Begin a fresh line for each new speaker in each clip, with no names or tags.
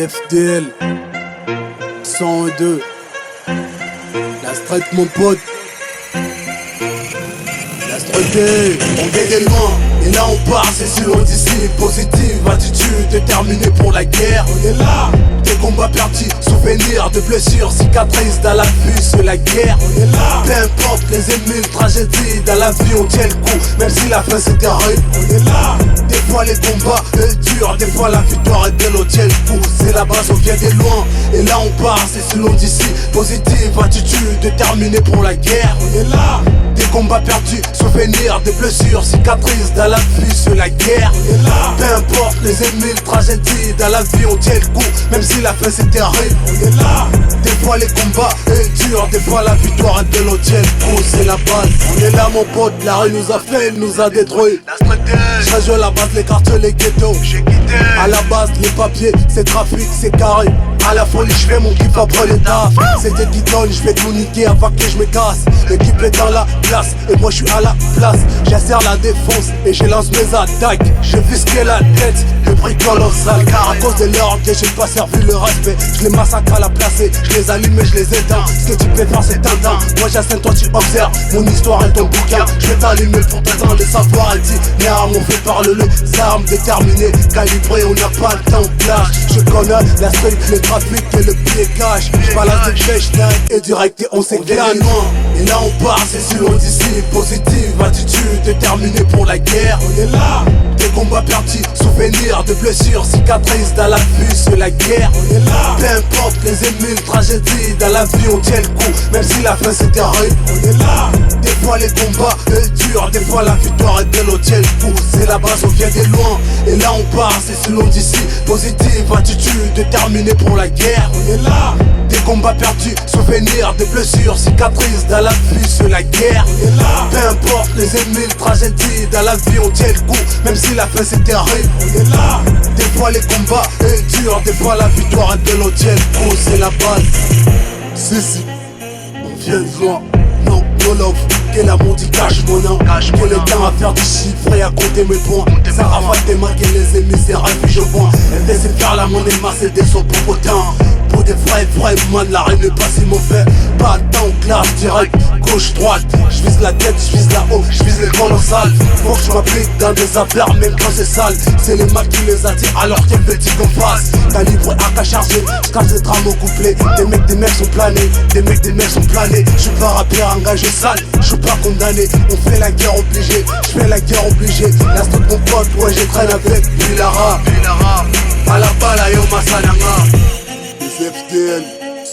FDL 102. La street mon pote. La street, on vient de loin et là on part, c'est si loin d'ici. Positive attitude, déterminée pour la guerre. On est là, des combats perdus, souvenirs de blessures, cicatrices dans la vue, c'est la guerre. On est là, peu importe les ennemis, les tragédies, dans la vie on tient le coup, même si la fin c'était rude. On est là, des fois les combats durs, des fois la victoire est belle, on tient le coup. C'est la base, on vient de loin et là on part, c'est si loin d'ici. Positive attitude, déterminée pour la guerre. On est là, des combats perdus, souvenirs, des blessures, cicatrices dans la vie, c'est la guerre. On est là, peu importe les ennemis, les tragédies, dans la vie on tient le coup, même si la fin c'était rude. On est là, des fois les combats durs, des fois la victoire est belle, on tient le coup, c'est la base. On est là mon pote, la rue nous a fait, elle nous a détruit. Je rejoins la base, les quartiers, les ghettos. À la base, les papiers, c'est trafic, c'est carré. À la folie, je fais mon kiff après les taf. C'était qui donne, je vais tout niquer avant que je me casse. L'équipe est dans la place et moi je suis à la place. J'insère la défense et je lance mes attaques. Je visquais la tête, le prix colossal. Car à cause de leur orgueil, j'ai pas servi le respect. Je les massacre à la place, je les allume et je les éteins. Ce que tu peux faire c'est tintin. Moi j'assène, toi tu observes. Mon histoire est ton bouquin. Je vais t'allumer pour t'attendre. Le savoir est dit, les armes on fait par le armes déterminées, calibrées, on n'a pas le temps de clash. Je connais la street, le trafic et le pied cash. Je balance de flèches et direct et on s'égale. Et là on part, c'est si loin d'ici. Positive attitude, déterminée pour la guerre. On est là, des combats perdus, souvenirs de blessures, cicatrices dans la vue, c'est la guerre. On est là, peu importe les ennemis, les tragédies, dans la vie on tient le coup, même si la fin c'était rude. On est là, des fois les combats durs, des fois la victoire est belle, on tient le coup. C'est la base, on vient de loin et là on part, c'est si loin d'ici. Positive attitude, déterminée pour la guerre. On est là, des combats perdus, souvenirs, des blessures, cicatrices dans la vie, c'est la guerre. On est là, peu importe les ennemis, les tragédies, dans la vie on tient le coup, même si la fin c'était rude. On est là, des fois les combats durs, des fois la victoire est belle, on tient le coup, c'est la base. Si, on vient de loin. No love, quel amour dit cache mon nom. Quel est temps à faire des chiffres et à compter mes points. Ça rafale tes mains, les ennemis, c'est ravi, je vois. Elle laisse faire la monnaie, masser des sons pour autant. Pour des vrais man, la reine n'est pas si mauvais. Pas de temps, classe, direct, gauche, droite. Je vise la tête, je vise la haut, je vise les colossales. Faut que je m'applique dans des affaires, même quand c'est sale. C'est les mains qui les attirent alors qu'elles veulent qu'on fasse. Calibre AK chargé, je casse des drames au couplet. Des mecs sont planés, des mecs sont planés. Je suis pas rappeur engagé sale, je suis pas condamné. On fait la guerre obligée, je fais la guerre obligée. La stock mon pote, ouais je traîne avec Pilara. À la balle, yo Massananga. Les FDL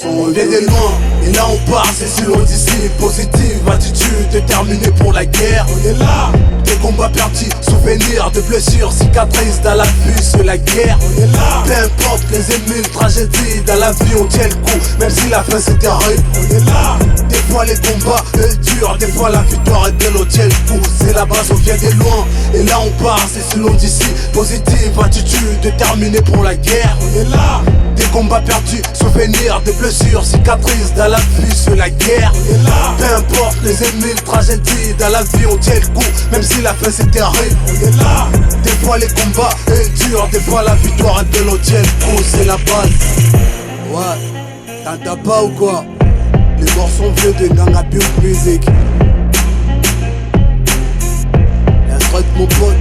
on vient de loin et là on part, c'est si loin d'ici. Positive attitude, déterminée pour la guerre. On est là, des combats perdus, souvenirs de blessures, cicatrices dans la vue, c'est la guerre. On est là, peu importe les ennemis, les tragédies, dans la vie on tient le coup, même si la fin c'était rude. On est là, des fois les combats durs, des fois la victoire est belle, on tient le coup. C'est la base, on vient de loin et là on part, c'est si loin d'ici. Positive attitude, déterminée pour la guerre. On est là, des combats perdus, souvenirs de blessures, cicatrices dans la vie, c'est la guerre. On est là, peu importe les ennemis, les tragédies, dans la vie on tient le coup, même si la fin c'était rude. On est là, des fois les combats durs, des fois la victoire est belle, on tient le coup, c'est la base. Ouais, t'entends pas ou quoi? Les morceaux vieux de Ganga Build Music. La street mon pote.